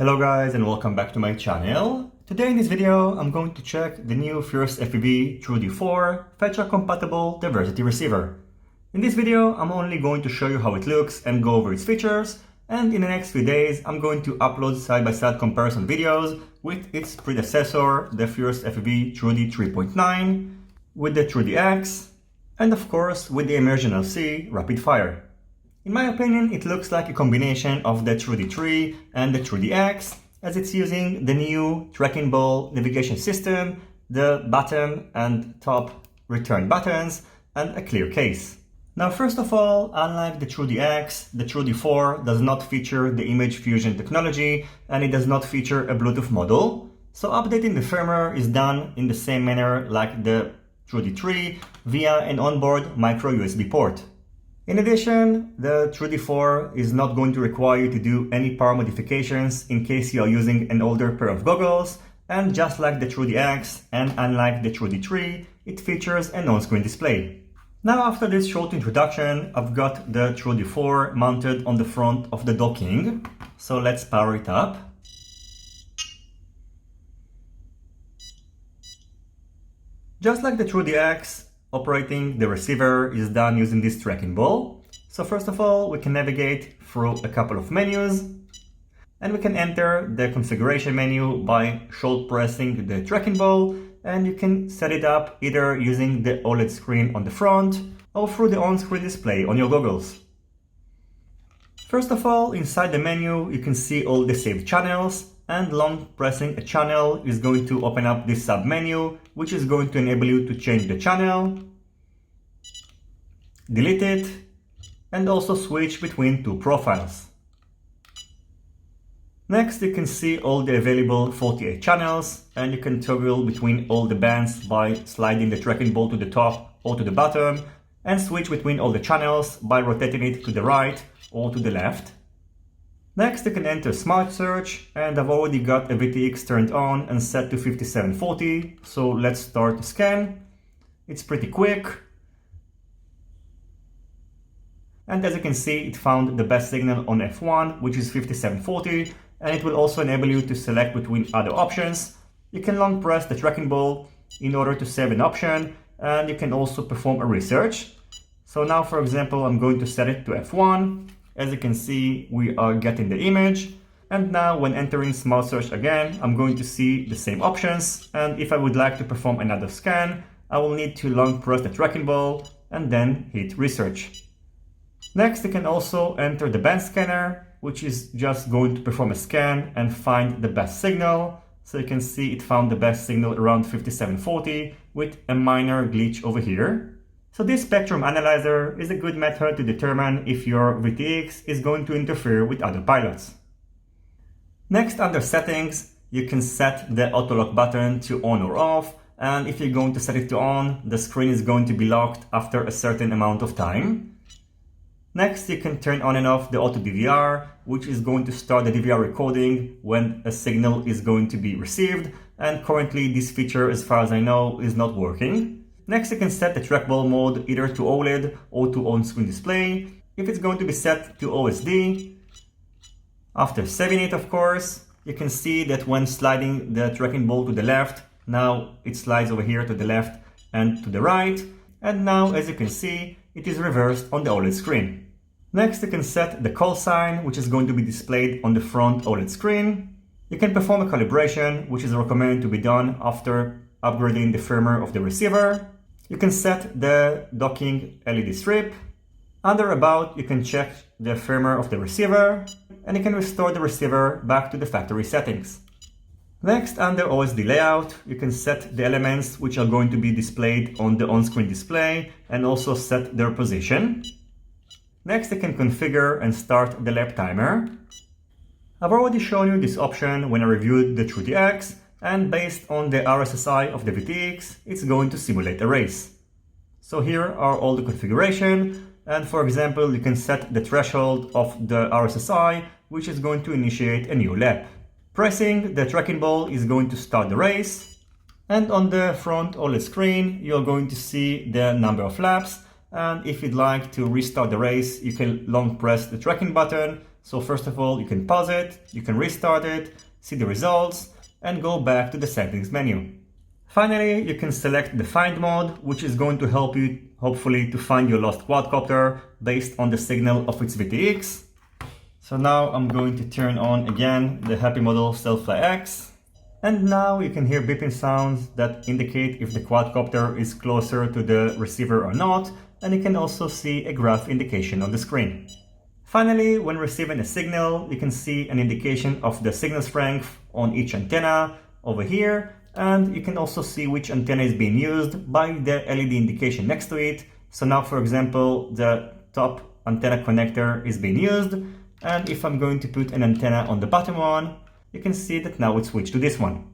Hello guys and welcome back to my channel. Today in this video I'm going to check the new FuriousFPV TrueD4 Fatshark compatible diversity receiver. In this video I'm only going to show you how it looks and go over its features, and in the next few days I'm going to upload side-by-side comparison videos with its predecessor, the FuriousFPV TrueD 3.9, with the TrueDX, and of course with the Immersion LC Rapid Fire. In my opinion, it looks like a combination of the TrueD 3 and the TrueDX, as it's using the new tracking ball navigation system, the bottom and top return buttons, and a clear case. Now, first of all, unlike the TrueDX, the TrueD4 does not feature the image fusion technology and it does not feature a Bluetooth module. So updating the firmware is done in the same manner like the TrueD 3 via an onboard micro USB port. In addition, the TrueD4 is not going to require you to do any power modifications in case you are using an older pair of goggles, and just like the TrueDX and unlike the TrueD 3, it features an on-screen display. Now, after this short introduction, I've got the TrueD4 mounted on the front of the docking, so let's power it up. Just like the TrueDX, operating the receiver is done using this tracking ball. So first of all, we can navigate through a couple of menus, and we can enter the configuration menu by short pressing the tracking ball, and you can set it up either using the OLED screen on the front or through the on-screen display on your goggles. First of all, inside the menu, you can see all the saved channels, and long pressing a channel is going to open up this sub-menu, which is going to enable you to change the channel, delete it, and also switch between two profiles. Next, you can see all the available 48 channels, and you can toggle between all the bands by sliding the tracking ball to the top or to the bottom, and switch between all the channels by rotating it to the right or to the left. Next, you can enter Smart Search, and I've already got a VTX turned on and set to 5740, so let's start the scan. It's pretty quick. And as you can see, it found the best signal on F1, which is 5740, and it will also enable you to select between other options. You can long press the tracking ball in order to save an option, and you can also perform a research. So now, for example, I'm going to set it to F1. As you can see, we are getting the image, and now when entering Smart Search again, I'm going to see the same options, and if I would like to perform another scan, I will need to long press the tracking ball and then hit Research. Next, you can also enter the band scanner, which is just going to perform a scan and find the best signal. So you can see it found the best signal around 5740 with a minor glitch over here. So this spectrum analyzer is a good method to determine if your VTX is going to interfere with other pilots. Next, under settings, you can set the auto lock button to on or off, and if you're going to set it to on, the screen is going to be locked after a certain amount of time. Next, you can turn on and off the auto DVR, which is going to start the DVR recording when a signal is going to be received, and currently this feature, as far as I know, is not working. Next, you can set the trackball mode either to OLED or to on-screen display. If it's going to be set to OSD, after saving it, of course, you can see that when sliding the tracking ball to the left, now it slides over here to the left and to the right. And now, as you can see, it is reversed on the OLED screen. Next, you can set the call sign, which is going to be displayed on the front OLED screen. You can perform a calibration, which is recommended to be done after upgrading the firmware of the receiver. You can set the docking LED strip. Under About, you can check the firmware of the receiver, and you can restore the receiver back to the factory settings. Next, under OSD Layout, you can set the elements which are going to be displayed on the on-screen display and also set their position. Next, you can configure and start the lap timer. I've already shown you this option when I reviewed the TrueDX, and based on the RSSI of the VTX, it's going to simulate a race. So here are all the configuration, and for example, you can set the threshold of the RSSI, which is going to initiate a new lap. Pressing the tracking ball is going to start the race, and on the front OLED screen, you're going to see the number of laps, and if you'd like to restart the race, you can long press the tracking button So first of all, you can pause it, you can restart it, see the results, and go back to the settings menu. Finally, you can select the find mode, which is going to help you, hopefully, to find your lost quadcopter based on the signal of its VTX. So now I'm going to turn on again the Happy Model Stealthfly X. And now you can hear beeping sounds that indicate if the quadcopter is closer to the receiver or not, and you can also see a graph indication on the screen. Finally, when receiving a signal, you can see an indication of the signal strength on each antenna over here, and you can also see which antenna is being used by the LED indication next to it. So now, for example, the top antenna connector is being used, and if I'm going to put an antenna on the bottom one, you can see that now it's switched to this one.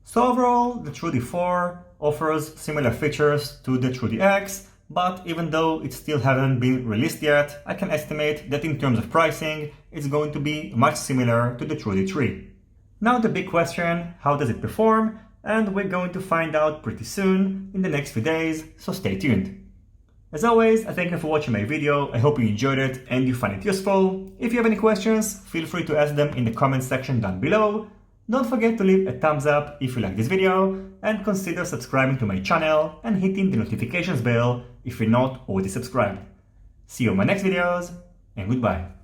So overall, the TrueD4 offers similar features to the TrueDX, but even though it still hasn't been released yet, I can estimate that in terms of pricing, it's going to be much similar to the TrueD3. Now the big question, how does it perform? And we're going to find out pretty soon in the next few days, so stay tuned. As always, I thank you for watching my video. I hope you enjoyed it and you find it useful. If you have any questions, feel free to ask them in the comment section down below. Don't forget to leave a thumbs up if you like this video, and consider subscribing to my channel and hitting the notifications bell if you're not already subscribed. See you in my next videos, and goodbye.